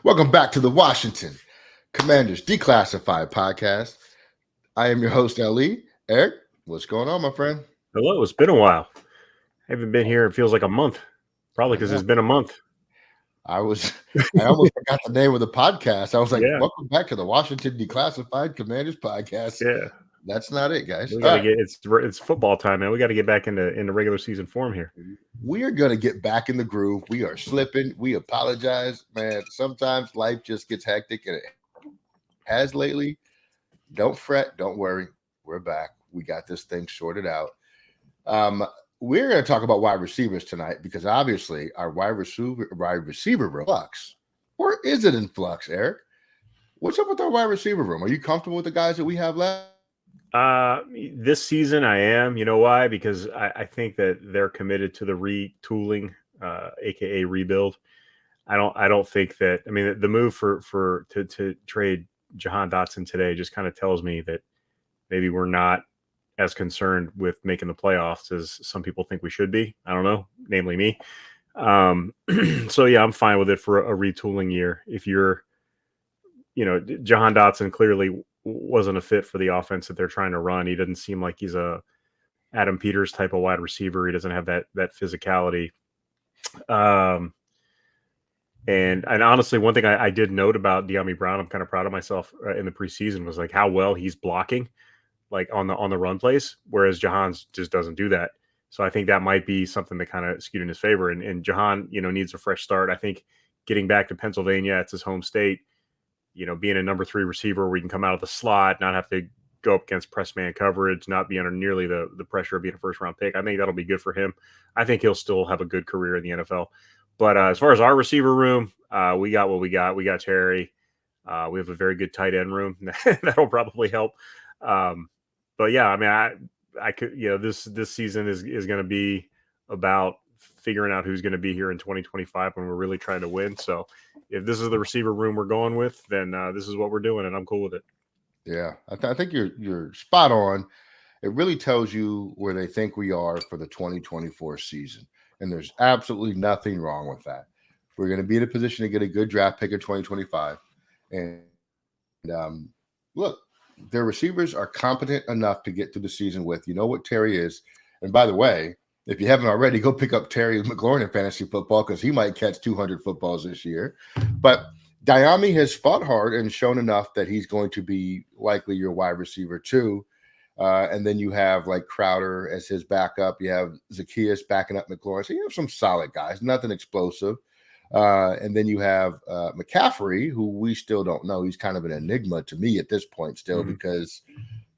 Welcome back to the Washington Commanders Declassified Podcast. I am your host, Ali. Eric, what's going on, my friend? Hello, it's been a while. I haven't been here. It feels like a month. Probably because it's been a month. I almost forgot the name of the podcast. I was like, Yeah. welcome back to the Washington Declassified Commanders Podcast. Yeah. That's not it, guys. We gotta get it's football time, man. We got to get back into regular season form here. We are going to get back in the groove. We are slipping. We apologize, man. Sometimes life just gets hectic, and it has lately. Don't fret. Don't worry. We're back. We got this thing sorted out. We're going to talk about wide receivers tonight because obviously our wide receiver room flux. Or is it in flux, Eric? What's up with our wide receiver room? Are you comfortable with the guys that we have left? This season I am. You know why? Because I think that they're committed to the retooling, aka rebuild. I don't think that. I mean, the move to trade Jahan Dotson today just kind of tells me that maybe we're not as concerned with making the playoffs as some people think we should be. I don't know, namely me. So yeah, I'm fine with it for a retooling year. If you're, Jahan Dotson clearly wasn't a fit for the offense that they're trying to run. He doesn't seem like he's a Adam Peters type of wide receiver. He doesn't have that physicality. And honestly, one thing I did note about Damiere Byrd, I'm kind of proud of myself in the preseason, was like how well he's blocking, like on the run plays, whereas Jahan's just doesn't do that. So I think that might be something that kind of skewed in his favor. And Jahan, needs a fresh start. I think getting back to Pennsylvania, it's his home state, being a number 3 receiver where you can come out of the slot, not have to go up against press man coverage, not be under nearly the pressure of being a first round pick. I think that'll be good for him. I think he'll still have a good career in the NFL. But as far as our receiver room, we got what we got. We got Terry. We have a very good tight end room. That'll probably help. But yeah, I mean, I could, this season is going to be about figuring out who's going to be here in 2025 when we're really trying to win. So if this is the receiver room we're going with, then this is what we're doing, and I'm cool with it. Yeah, I think you're spot on. It really tells you where they think we are for the 2024 season. And there's absolutely nothing wrong with that. We're going to be in a position to get a good draft pick in 2025. And look, their receivers are competent enough to get through the season with. You know what Terry is. And by the way, if you haven't already, go pick up Terry McLaurin in fantasy football because he might catch 200 footballs this year. But Damiere has fought hard and shown enough that he's going to be likely your wide receiver too. And then you have like Crowder as his backup. You have Zacchaeus backing up McLaurin. So you have some solid guys, nothing explosive. And then you have McCaffrey, who we still don't know. He's kind of an enigma to me at this point still because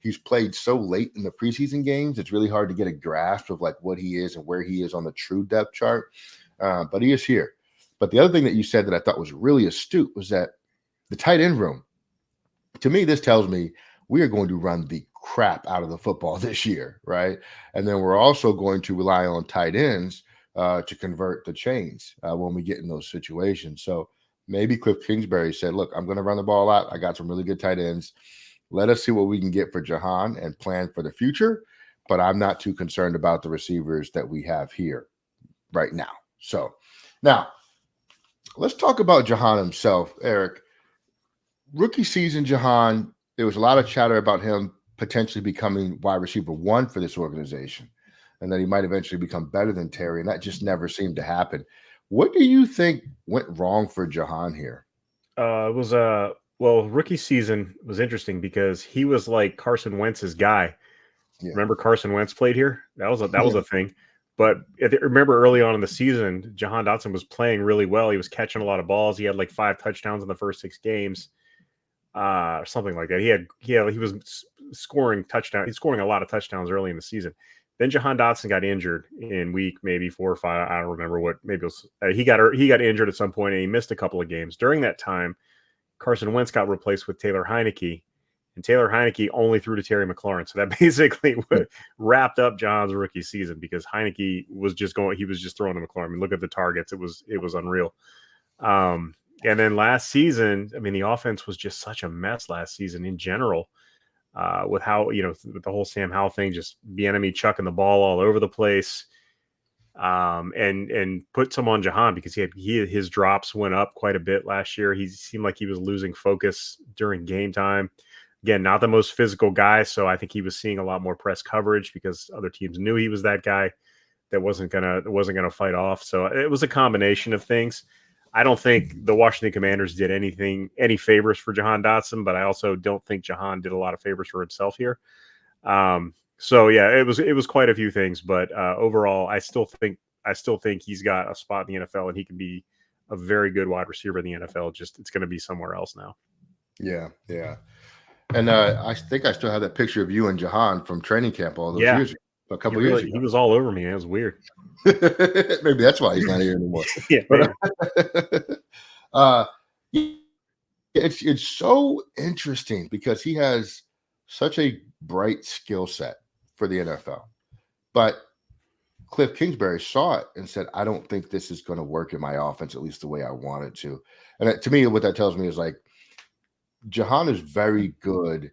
he's played so late in the preseason games. It's really hard to get a grasp of like what he is and where he is on the true depth chart. But he is here. But the other thing that you said that I thought was really astute was that the tight end room, to me, this tells me we are going to run the crap out of the football this year, right? And then we're also going to rely on tight ends to convert the chains when we get in those situations. So maybe Cliff Kingsbury said, look, I'm going to run the ball out. I got some really good tight ends. Let us see what we can get for Jahan and plan for the future. But I'm not too concerned about the receivers that we have here right now. So now let's talk about Jahan himself, Eric. Rookie season, Jahan, there was a lot of chatter about him potentially becoming wide receiver 1 for this organization and that he might eventually become better than Terry. And that just never seemed to happen. What do you think went wrong for Jahan here? It was rookie season was interesting because he was like Carson Wentz's guy. Yeah. Remember Carson Wentz played here? That was a thing. But remember early on in the season, Jahan Dotson was playing really well. He was catching a lot of balls. He had like 5 touchdowns in the first 6 games. Or something like that. He was scoring touchdowns. He's scoring a lot of touchdowns early in the season. Then Jahan Dotson got injured in week maybe 4 or 5. I don't remember what. Maybe it was, he got injured at some point and he missed a couple of games. During that time, Carson Wentz got replaced with Taylor Heineke, and Taylor Heineke only threw to Terry McLaurin. So that basically wrapped up Jahan's rookie season because Heineke was just throwing to McLaurin. I mean, look at the targets. It was unreal. And then last season, I mean, the offense was just such a mess last season in general with how, with the whole Sam Howell thing, just the enemy chucking the ball all over the place. and put some on Jahan because his drops went up quite a bit last year. He seemed like he was losing focus during game time. Again, not the most physical guy, so I think he was seeing a lot more press coverage because other teams knew he was that guy that wasn't gonna fight off. So it was a combination of things. I don't think the Washington Commanders did any favors for Jahan Dotson, but I also don't think Jahan did a lot of favors for himself here. So yeah, it was quite a few things, but overall, I still think he's got a spot in the NFL, and he can be a very good wide receiver in the NFL. Just it's going to be somewhere else now. Yeah, yeah. And I think I still have that picture of you and Jahan from training camp all those years ago, a couple years ago. He was all over me. It was weird. Maybe that's why he's not here anymore. Yeah. But, it's so interesting because he has such a bright skill set for the NFL. But Cliff Kingsbury saw it and said, I don't think this is going to work in my offense, at least the way I want it to. And to me, what that tells me is like, Jahan is very good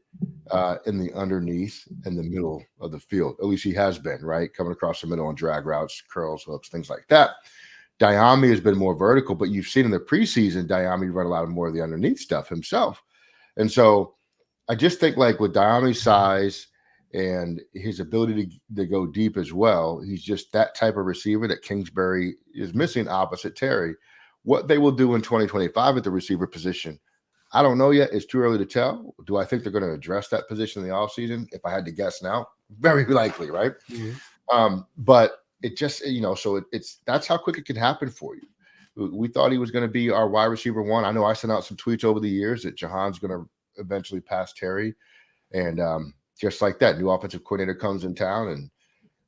in the underneath and the middle of the field. At least he has been, right? Coming across the middle on drag routes, curls, hooks, things like that. Diami has been more vertical, but you've seen in the preseason, Diami run a lot more of the underneath stuff himself. And so I just think like with Diami's size and his ability to go deep as well, he's just that type of receiver that Kingsbury is missing opposite Terry. What they will do in 2025 at the receiver position, I don't know yet. It's too early to tell. Do I think they're going to address that position in the offseason? If I had to guess now, very likely, right? Mm-hmm. But it just, so it's that's how quick it can happen for you. We thought he was going to be our wide receiver one. I know I sent out some tweets over the years that Jahan's going to eventually pass Terry. And just like that, new offensive coordinator comes in town and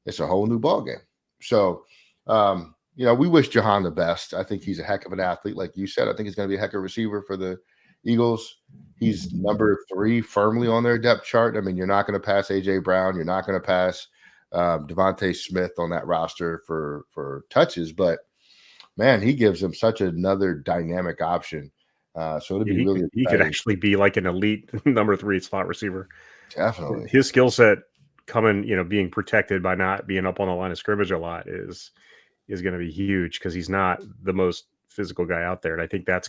it's a whole new ballgame. So, we wish Jahan the best. I think he's a heck of an athlete. Like you said, I think he's going to be a heck of a receiver for the Eagles. He's number 3 firmly on their depth chart. I mean, you're not going to pass A.J. Brown. You're not going to pass Devontae Smith on that roster for touches. But, man, he gives them such another dynamic option. So it'll be really he could actually be like an elite number 3 slot receiver. Definitely. His skill set being protected by not being up on the line of scrimmage a lot is going to be huge because he's not the most physical guy out there. And I think that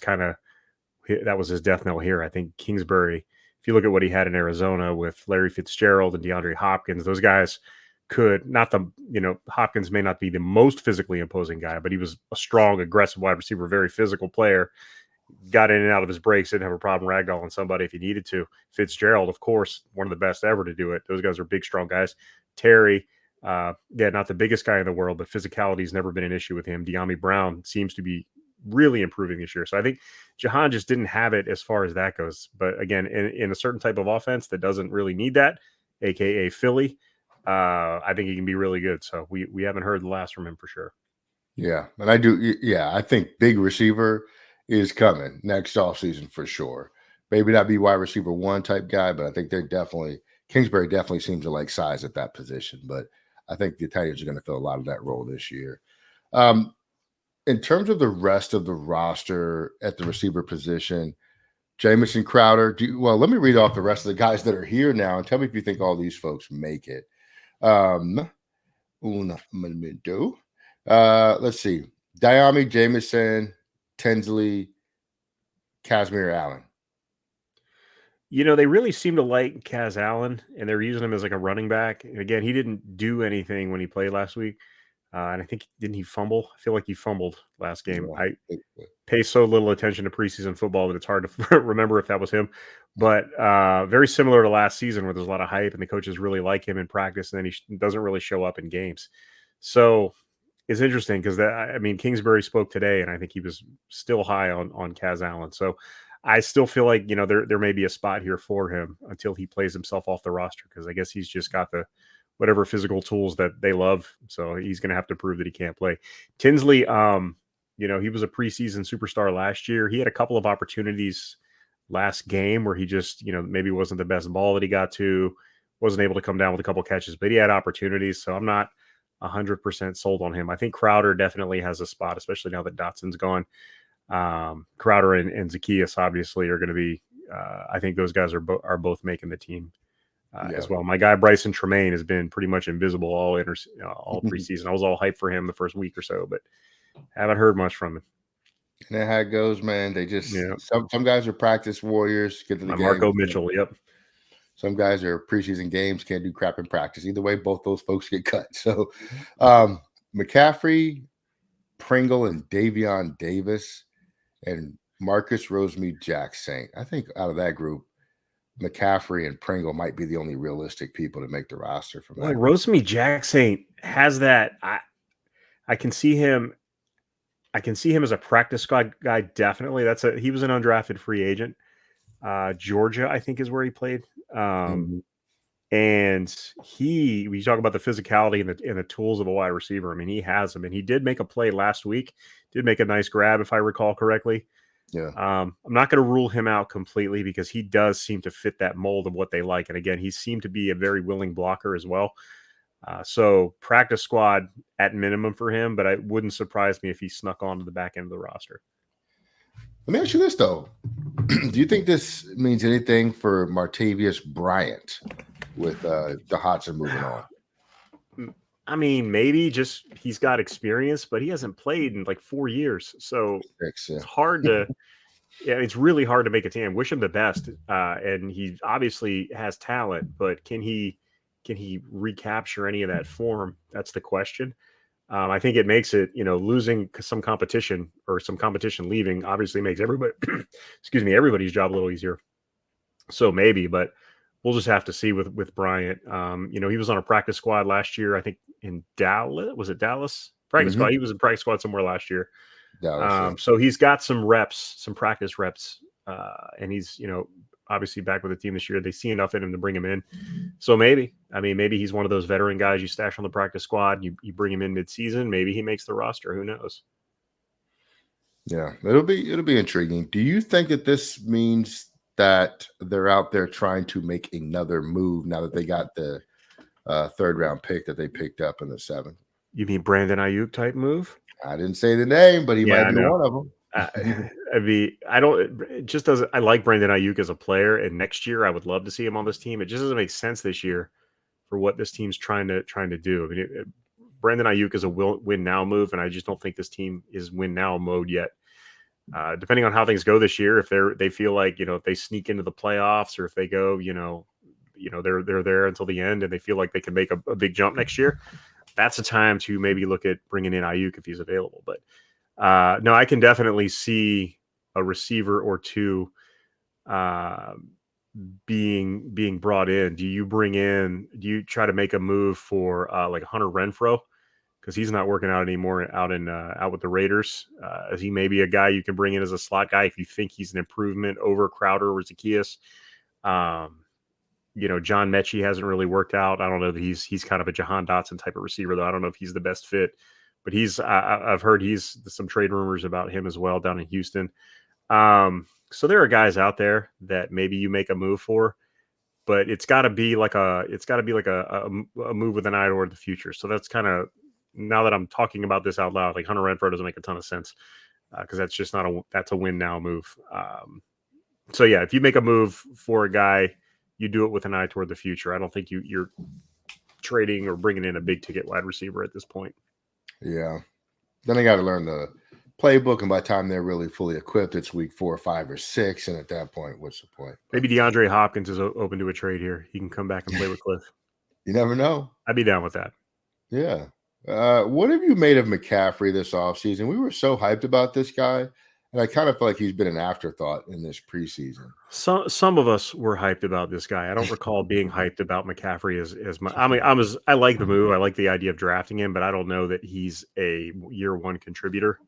was his death knell here. I think Kingsbury, if you look at what he had in Arizona with Larry Fitzgerald and DeAndre Hopkins, those guys Hopkins may not be the most physically imposing guy, but he was a strong, aggressive wide receiver, very physical player. Got in and out of his breaks, didn't have a problem ragdolling somebody if he needed to. Fitzgerald, of course, one of the best ever to do it. Those guys are big, strong guys. Terry, not the biggest guy in the world, but physicality has never been an issue with him. De'Ami Brown seems to be really improving this year. So I think Jahan just didn't have it as far as that goes. But again, in a certain type of offense that doesn't really need that, aka Philly, I think he can be really good. So we haven't heard the last from him for sure. Yeah, and I do. Yeah, I think big receiver is coming next offseason for sure. Maybe not be wide receiver 1 type guy, but I think Kingsbury definitely seems to like size at that position. But I think the Italians are going to fill a lot of that role this year. In terms of the rest of the roster at the receiver position, Jamison Crowder. Let me read off the rest of the guys that are here now and tell me if you think all these folks make it. Un momento. Let's see. Diami, Jamison, Tinsley, Casimir Allen. They really seem to like Kaz Allen, and they're using him as like a running back. And again, he didn't do anything when he played last week. And I think, didn't he fumble? I feel like he fumbled last game. I pay so little attention to preseason football that it's hard to remember if that was him. But very similar to last season where there's a lot of hype and the coaches really like him in practice, and then he doesn't really show up in games. So it's interesting because Kingsbury spoke today, and I think he was still high on Kaz Allen. So I still feel like, there may be a spot here for him until he plays himself off the roster because I guess he's just got the whatever physical tools that they love. So he's going to have to prove that he can't play. Tinsley, he was a preseason superstar last year. He had a couple of opportunities last game where he just, maybe wasn't the best ball that he got to, wasn't able to come down with a couple catches, but he had opportunities. So I'm not 100% sold on him. I think Crowder definitely has a spot, especially now that Dotson's gone. Crowder and Zacchaeus obviously are going to be, I think those guys are both making the team as well. My guy Bryson Tremaine has been pretty much invisible all preseason. I was all hyped for him the first week or so, but haven't heard much from him. And that's how it goes, man. They just some guys are practice warriors, get to the game. Marco Mitchell, yep. Some guys are preseason games, can't do crap in practice. Either way, both those folks get cut. So McCaffrey, Pringle, and Davion Davis, and Marcus Rosemy-Jacksaint. I think out of that group, McCaffrey and Pringle might be the only realistic people to make the roster from that. Rosemy-Jacksaint has that. I can see him. I can see him as a practice squad guy. Definitely. He was an undrafted free agent. Georgia, I think, is where he played. And we talk about the physicality and the tools of a wide receiver. I mean, he has them, and he did make a play last week. Did make a nice grab, if I recall correctly. Yeah. I'm not going to rule him out completely because he does seem to fit that mold of what they like. And again, he seemed to be a very willing blocker as well. So practice squad at minimum for him, but it wouldn't surprise me if he snuck onto the back end of the roster. Let me ask you this, though. Do you think this means anything for Martavius Bryant with Dotson moving on? I mean, maybe just he's got experience, but he hasn't played in like 4 years. So it's hard to it's really hard to make a team. Wish him the best. And he obviously has talent, but can he recapture any of that form? That's the question. I think it makes it, losing some competition or some competition leaving obviously makes everybody's job a little easier. So maybe, but we'll just have to see with Bryant. He was on a practice squad last year, I think in Dallas. Was it Dallas? Practice squad. He was in practice squad somewhere last year. Dallas, So he's got some reps, some practice reps, and he's, obviously back with the team this year. They see enough in him to bring him in. So maybe he's one of those veteran guys you stash on the practice squad. You bring him in mid-season. Maybe he makes the roster. Who knows? Yeah, it'll be intriguing. Do you think that this means that they're out there trying to make another move now that they got the third round pick that they picked up in the 7th? You mean Brandon Aiyuk type move? I didn't say the name, but he might be one of them. I like Brandon Aiyuk as a player, and next year I would love to see him on this team. It just doesn't make sense this year for what this team's trying to do. I mean, Brandon Aiyuk is a win now move, and I just don't think this team is win now mode yet. Depending on how things go this year, if they feel like if they sneak into the playoffs, or if they go they're there until the end and they feel like they can make a big jump next year, that's a time to maybe look at bringing in Aiyuk if he's available. But no, I can definitely see a receiver or two being brought in. Do you try to make a move for like Hunter Renfrow? Because he's not working out anymore out with the Raiders. Is he maybe a guy you can bring in as a slot guy if you think he's an improvement over Crowder or Zacchaeus? John Mechie hasn't really worked out. I don't know that he's kind of a Jahan Dotson type of receiver, though. I don't know if he's the best fit. But I've heard he's some trade rumors about him as well down in Houston. So there are guys out there that maybe you make a move for, but it's got to be like a move with an eye toward the future. So that's kind of, now that I'm talking about this out loud, like Hunter Renfrow doesn't make a ton of sense because that's just that's a win now move. So yeah, if you make a move for a guy, you do it with an eye toward the future. I don't think you're trading or bringing in a big ticket wide receiver at this point. Yeah. Then they got to learn the playbook, and by the time they're really fully equipped, it's week 4 or 5 or 6, and at that point, what's the point? Maybe DeAndre Hopkins is open to a trade here. He can come back and play with Cliff. You never know. I'd be down with that. Yeah. What have you made of McCaffrey this offseason? We were so hyped about this guy, and I kind of feel like he's been an afterthought in this preseason. Some of us were hyped about this guy. I don't recall being hyped about McCaffrey as much. I mean, I like the move. I like the idea of drafting him, but I don't know that he's a year one contributor,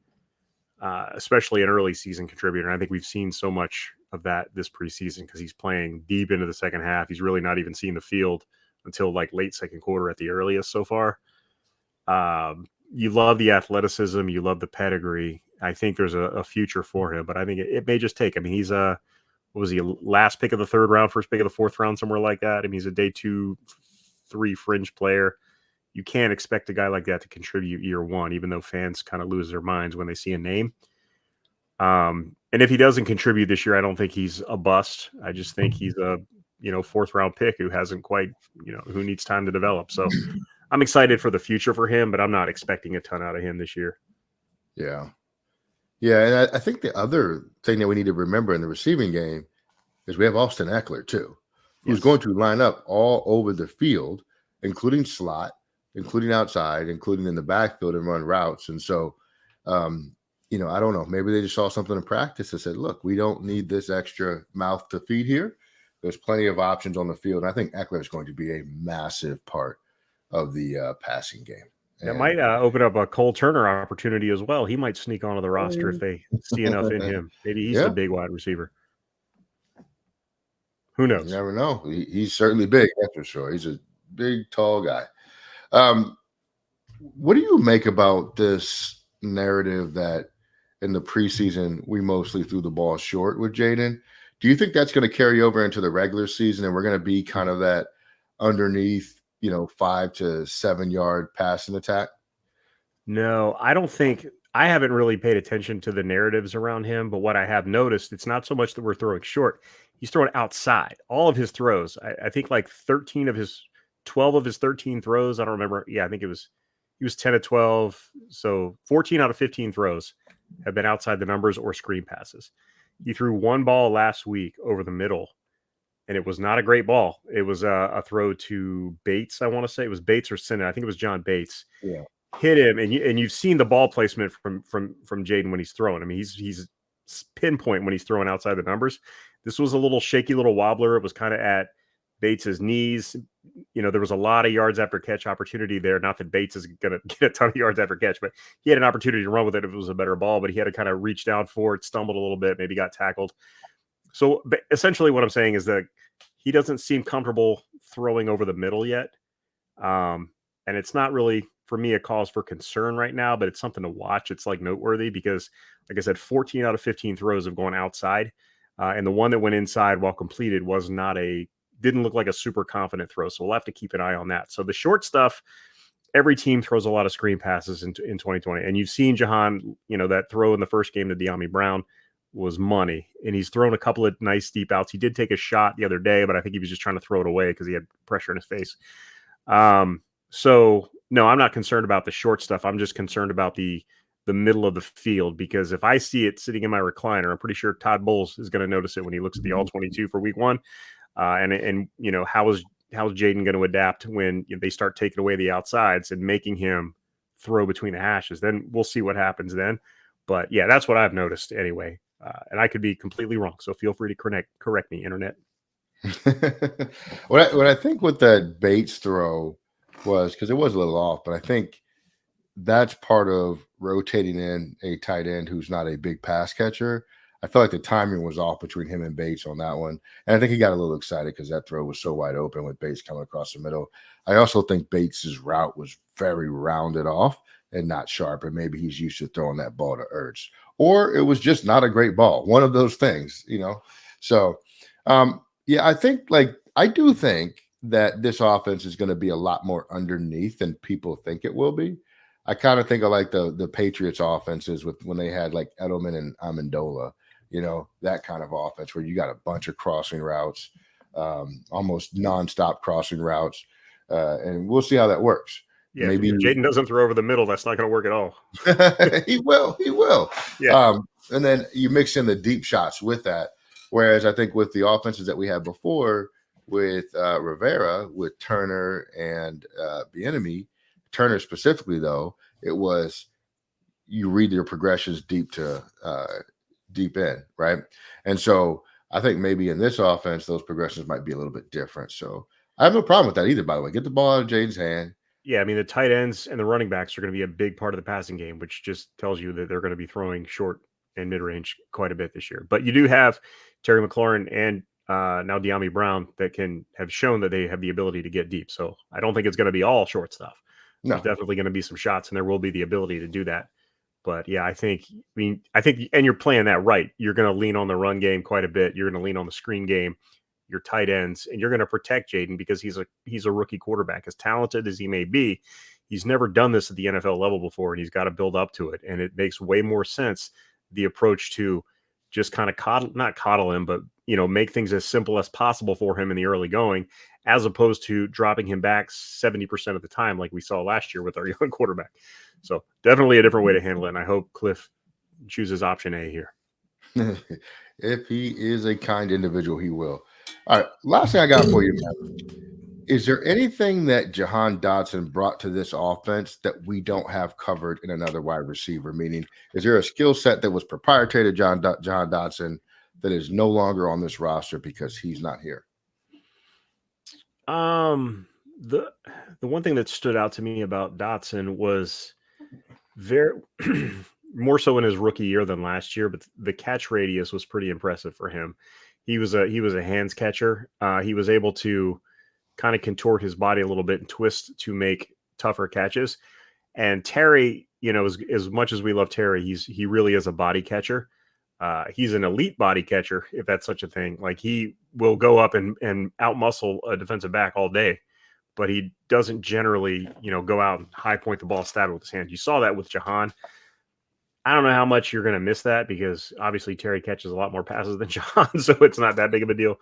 especially an early season contributor. And I think we've seen so much of that this preseason because he's playing deep into the second half. He's really not even seeing the field until like late second quarter at the earliest so far. You love the athleticism. You love the pedigree. I think there's a future for him, but I think it may just take. I mean, he's what was he, last pick of the 3rd round, first pick of the 4th round, somewhere like that. I mean, he's a day 2, 3 fringe player. You can't expect a guy like that to contribute year one, even though fans kind of lose their minds when they see a name. And if he doesn't contribute this year, I don't think he's a bust. I just think he's a fourth round pick who hasn't quite, who needs time to develop. So I'm excited for the future for him, but I'm not expecting a ton out of him this year. Yeah. Yeah. And I think the other thing that we need to remember in the receiving game is we have Austin Eckler too, who's going to line up all over the field, including slot, including outside, including in the backfield and run routes. And so, I don't know. Maybe they just saw something in practice and said, look, we don't need this extra mouth to feed here. There's plenty of options on the field. And I think Eckler is going to be a massive part of the passing game. That might open up a Cole Turner opportunity as well. He might sneak onto the roster if they see enough in him. Maybe he's the big wide receiver. Who knows? You never know. He's certainly big, that's for sure. He's a big, tall guy. What do you make about this narrative that in the preseason we mostly threw the ball short with Jadon? Do you think that's going to carry over into the regular season and we're going to be kind of that underneath, 5 to 7 yard passing attack? No, I don't think. I haven't really paid attention to the narratives around him, but what I have noticed, it's not so much that we're throwing short. He's throwing outside. All of his throws, I think like 12 of his 13 throws. I don't remember. Yeah, I think he was 10 of 12. So 14 out of 15 throws have been outside the numbers or screen passes. He threw one ball last week over the middle, and it was not a great ball. It was a throw to Bates. I want to say it was Bates or Sinnott. I think it was John Bates. Yeah. Hit him, and you've seen the ball placement from Jadon when he's throwing. I mean, he's pinpoint when he's throwing outside the numbers. This was a little shaky little wobbler. It was kind of at Bates's knees. There was a lot of yards after catch opportunity there. Not that Bates is going to get a ton of yards after catch, but he had an opportunity to run with it if it was a better ball, but he had to kind of reach down for it, stumbled a little bit, maybe got tackled. So essentially what I'm saying is that he doesn't seem comfortable throwing over the middle yet. And it's not really, for me, a cause for concern right now, but it's something to watch. It's like noteworthy because, like I said, 14 out of 15 throws have gone outside. And the one that went inside while completed didn't look like a super confident throw. So we'll have to keep an eye on that. So the short stuff, every team throws a lot of screen passes in 2020. And you've seen Jahan, that throw in the first game to Damiere Byrd was money. And he's thrown a couple of nice deep outs. He did take a shot the other day, but I think he was just trying to throw it away because he had pressure in his face. So no, I'm not concerned about the short stuff. I'm just concerned about the middle of the field, because if I see it sitting in my recliner, I'm pretty sure Todd Bowles is going to notice it when he looks at the all 22 for week 1. And how is Jadon going to adapt when they start taking away the outsides and making him throw between the hashes? Then we'll see what happens then. But yeah, that's what I've noticed anyway. And I could be completely wrong. So feel free to correct me, internet. What I think with that Bates throw was, because it was a little off, but I think that's part of rotating in a tight end who's not a big pass catcher. I felt like the timing was off between him and Bates on that one. And I think he got a little excited because that throw was so wide open with Bates coming across the middle. I also think Bates's route was very rounded off and not sharp. And maybe he's used to throwing that ball to Ertz. Or it was just not a great ball. One of those things, So, I do think that this offense is going to be a lot more underneath than people think it will be. I kind of think of like the Patriots offenses when they had like Edelman and Amendola, that kind of offense where you got a bunch of crossing routes, almost nonstop crossing routes. And we'll see how that works. Yeah, maybe Jadon doesn't throw over the middle. That's not going to work at all. He will. Yeah. And then you mix in the deep shots with that. Whereas I think with the offenses that we had before with Rivera, with Turner and Bieniemy, Turner specifically, though, it was you read your progressions deep in, right? And so I think maybe in this offense, those progressions might be a little bit different. So I have no problem with that either, by the way. Get the ball out of Jadon's hand. Yeah, I mean, the tight ends and the running backs are going to be a big part of the passing game, which just tells you that they're going to be throwing short and mid-range quite a bit this year. But you do have Terry McLaurin and now Damiere Byrd that have shown that they have the ability to get deep. So I don't think it's going to be all short stuff. No. There's definitely going to be some shots, and there will be the ability to do that. But yeah, I think, and you're playing that right. You're going to lean on the run game quite a bit. You're going to lean on the screen game, your tight ends, and you're going to protect Jadon because he's a rookie quarterback. As talented as he may be, he's never done this at the NFL level before, and he's got to build up to it. And it makes way more sense, the approach to just kind of not coddle him, but make things as simple as possible for him in the early going, as opposed to dropping him back 70% of the time like we saw last year with our young quarterback. So definitely a different way to handle it. And I hope Cliff chooses option A here. If he is a kind individual, he will. All right. Last thing I got for you, man. Is there anything that Jahan Dotson brought to this offense that we don't have covered in another wide receiver? Meaning, is there a skill set that was proprietary to Jahan Dotson that is no longer on this roster because he's not here? The one thing that stood out to me about Dotson was very more so in his rookie year than last year, but the catch radius was pretty impressive for him. He was a hands catcher. He was able to kind of contort his body a little bit and twist to make tougher catches. And Terry, as much as we love Terry, he really is a body catcher. He's an elite body catcher, if that's such a thing. Like, he will go up and outmuscle a defensive back all day, but he doesn't generally, go out and high point the ball, stab it with his hand. You saw that with Jahan. I don't know how much you're going to miss that because obviously Terry catches a lot more passes than Jahan, so it's not that big of a deal.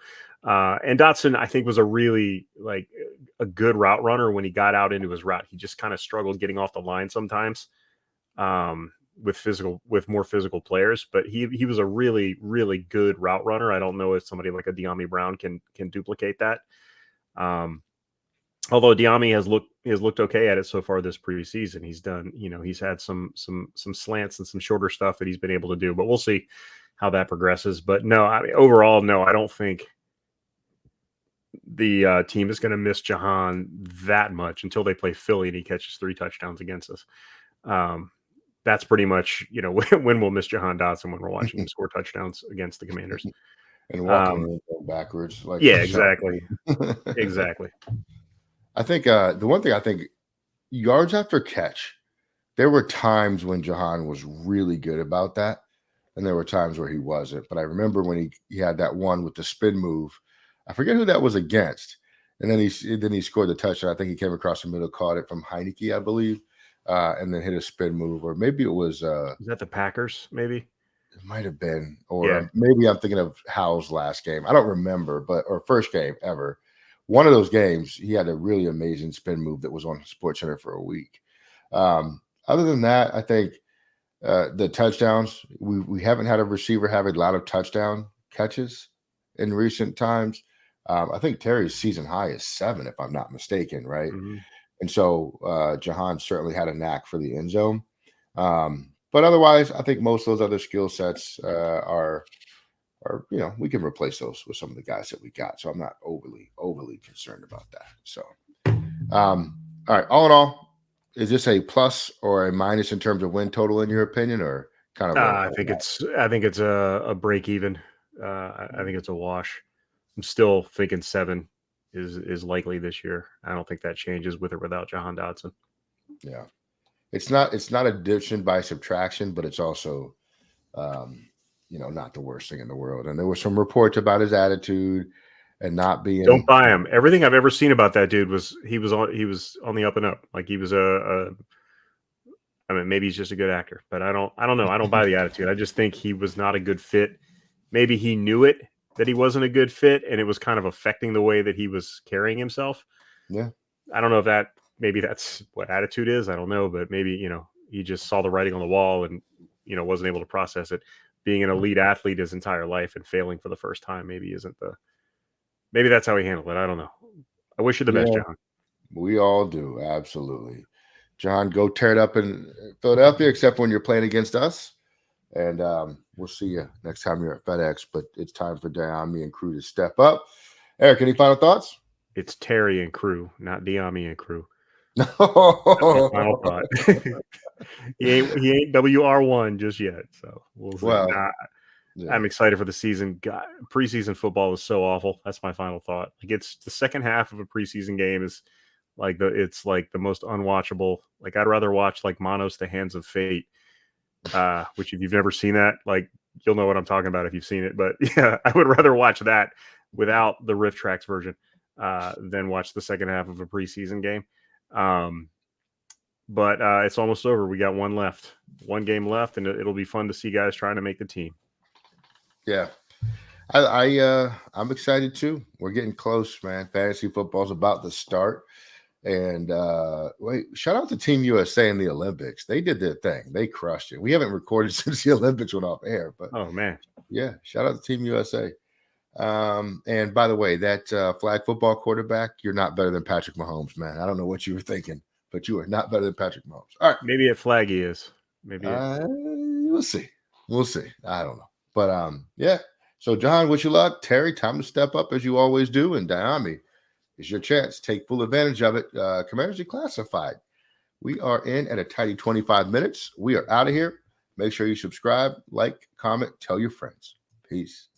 And Dotson, I think, was a really a good route runner when he got out into his route. He just kind of struggled getting off the line sometimes with more physical players, but he was a really, really good route runner. I don't know if somebody like a Damiere Byrd can duplicate that. Although Damiere has looked okay at it so far this preseason. He's done, he's had some slants and some shorter stuff that he's been able to do, but we'll see how that progresses. But no, overall, no, I don't think the team is going to miss Jahan that much until they play Philly and he catches 3 touchdowns against us. That's pretty much, when we'll miss Jahan Dotson, when we're watching him score touchdowns against the Commanders. And walking backwards. Yeah, exactly. Exactly. I think the one thing I think, yards after catch, there were times when Jahan was really good about that, and there were times where he wasn't. But I remember when he had that one with the spin move. I forget who that was against, and then he scored the touchdown. I think he came across the middle, caught it from Heineke, I believe, and then hit a spin move, or maybe it was. Is that the Packers? Maybe it might have been, or maybe I'm thinking of Howell's last game. I don't remember, or first game ever. One of those games, he had a really amazing spin move that was on SportsCenter for a week. Other than that, I think the touchdowns, we haven't had a receiver have a lot of touchdown catches in recent times. I think Terry's season high is 7, if I'm not mistaken, right? Mm-hmm. And so Jahan certainly had a knack for the end zone. But otherwise, I think most of those other skill sets are we can replace those with some of the guys that we got. So I'm not overly concerned about that. So, all right. All in all, is this a plus or a minus in terms of win total in your opinion, or kind of? I think it's a break even. I think it's a wash. I'm still thinking 7 is likely this year. I don't think that changes with or without Jahan Dotson. Yeah, it's not addition by subtraction, but it's also not the worst thing in the world. And there were some reports about his attitude and not being. Don't buy him. Everything I've ever seen about that dude was he was on the up and up. Like, he was I mean, maybe he's just a good actor, but I don't know. I don't buy the attitude. I just think he was not a good fit. Maybe he knew it, that he wasn't a good fit, and it was kind of affecting the way that he was carrying himself. Yeah. I don't know if maybe that's what attitude is. I don't know, but maybe, he just saw the writing on the wall and, wasn't able to process it. Being an elite athlete his entire life and failing for the first time maybe that's how he handled it. I don't know. I wish you the best, John. We all do. Absolutely. John, go tear it up in Philadelphia, except when you're playing against us. And we'll see you next time you're at FedEx. But it's time for Damiere and crew to step up. Eric, any final thoughts? It's Terry and crew, not Damiere and crew. That's my final thought. he ain't WR1 just yet. So we'll see. I'm excited for the season. God, preseason football is so awful. That's my final thought. Like, it's the second half of a preseason game is it's like the most unwatchable. Like, I'd rather watch like Manos, the Hands of Fate, which if you've never seen that, like, you'll know what I'm talking about if you've seen it. But yeah, I would rather watch that without the Riff Tracks version than watch the second half of a preseason game. But it's almost over. We got one game left, and it'll be fun to see guys trying to make the team. Yeah. I'm excited too. We're getting close, man. Fantasy football's about to start. And wait, shout out to Team USA in the Olympics. They did their thing. They crushed it. We haven't recorded since the Olympics went off air, but Oh man, yeah, shout out to Team USA. And by the way, that flag football quarterback, you're not better than Patrick Mahomes, man. I don't know what you were thinking, but you are not better than Patrick Mahomes. All right. maybe at flag he is. Maybe. We'll see. We'll see. I don't know. But yeah. So John, wish you luck. Terry, time to step up as you always do. And Diami, it's your chance. Take full advantage of it. Commanders Declassified. We are in at a tidy 25 minutes. We are out of here. Make sure you subscribe, like, comment, tell your friends. Peace.